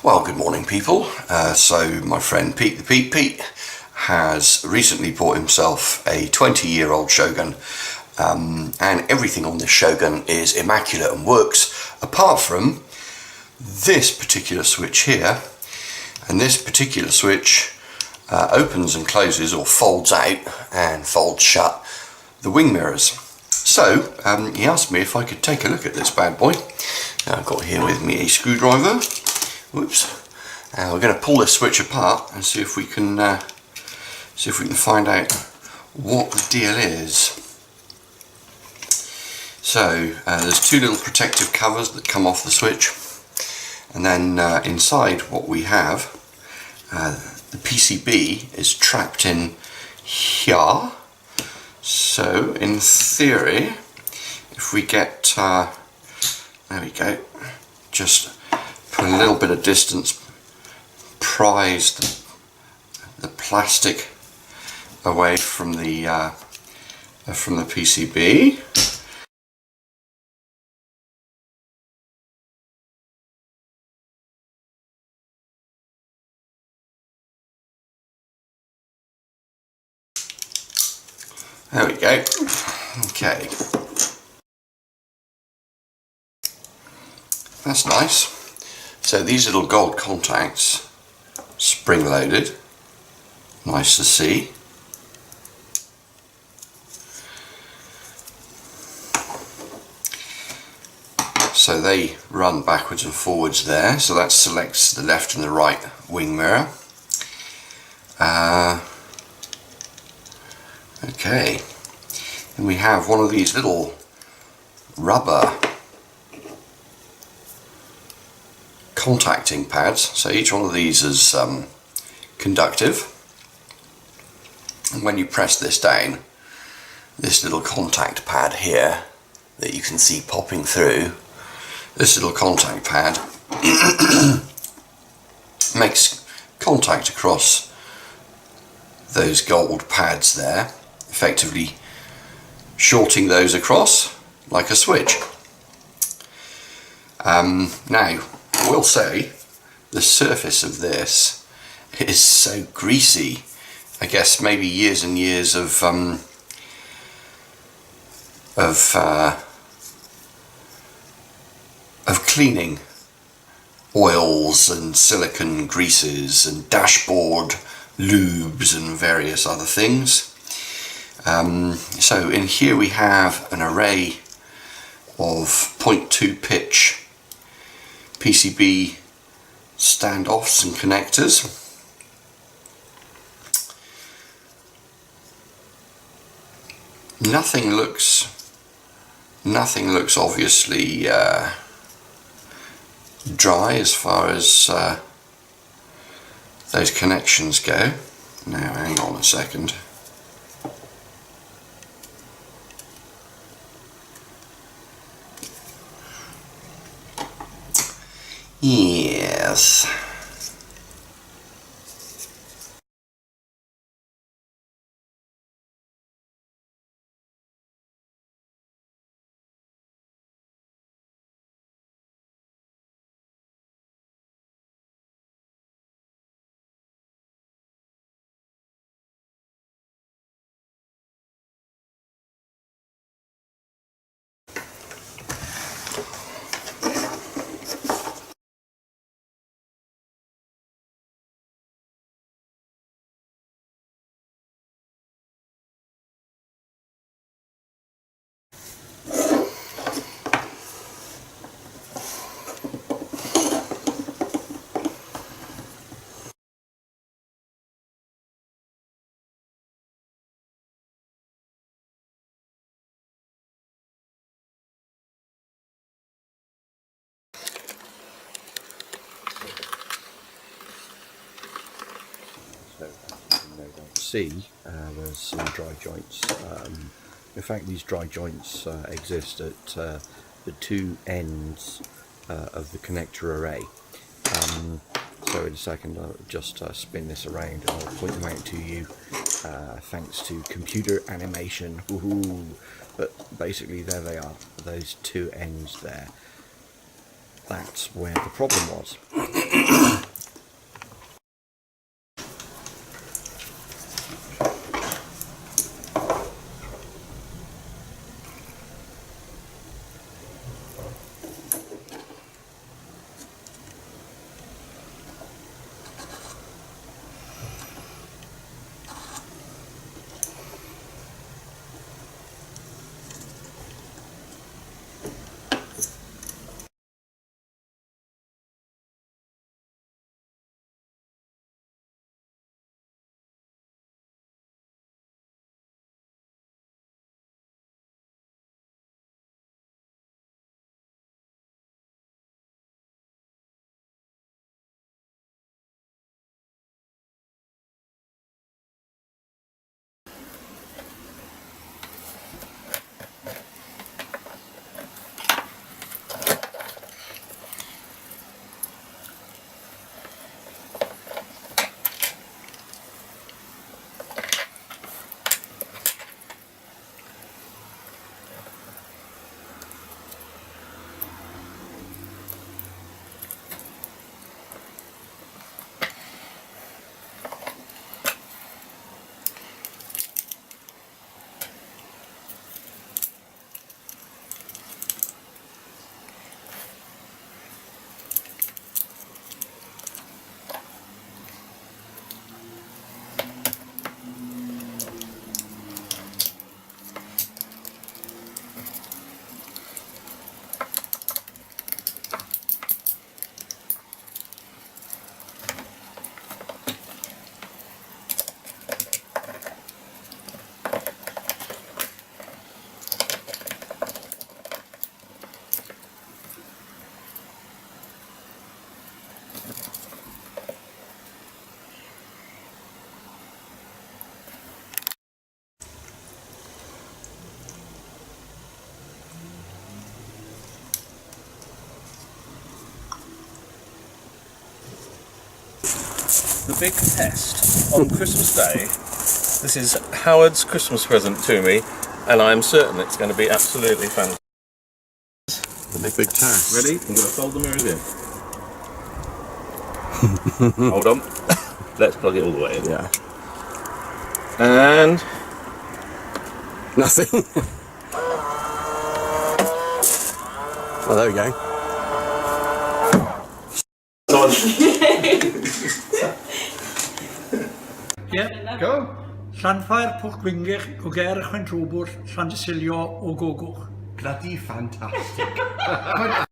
Well, good morning, people. So my friend Pete the Pete has recently bought himself a 20-year-old Shogun, and everything on this Shogun is immaculate and works, apart from this particular switch here. And this particular switch opens and closes, or folds out and folds shut, the wing mirrors. So he asked me if I could take a look at this bad boy. I've got here with me a screwdriver. Whoops. We're going to pull this switch apart and see if we can find out what the deal is. So there's two little protective covers that come off the switch, and then inside what we have, the PCB is trapped in here. So in theory, if we get there we go, just put a little bit of distance, prise the plastic away from the PCB. There we go. Okay. That's nice. So these little gold contacts, spring loaded, nice to see. So they run backwards and forwards there, so that selects the left and the right wing mirror. Okay, and we have one of these little rubber contacting pads. So each one of these is conductive, and when you press this down, this little contact pad here that you can see popping through, this little contact pad makes contact across those gold pads there, effectively shorting those across like a switch. Now, I will say the surface of this is so greasy. I guess maybe years and years of cleaning, oils and silicone greases and dashboard lubes and various other things. So in here we have an array of 0.2 pitch PCB standoffs and connectors. Nothing looks obviously dry as far as those connections go. Now hang on a second. Yes. So as you no doubt see, there's some dry joints. In fact, these dry joints exist at the two ends of the connector array. So in a second I'll just spin this around and I'll point them out to you, thanks to computer animation. Woohoo! But basically there they are, those two ends there. That's where the problem was. the big test on Christmas Day. This is Howard's Christmas present to me, and I'm certain it's going to be absolutely fantastic. The big test. Ready? I'm going to fold the mirrors in. Hold on. Let's plug it all the way in. Yeah. And Nothing. Well, there we go. Yeah. Go. Llanfair Pwllgwingich o ger Chwentwbwll, Llansilio o Gogwch. Bloody fantastic.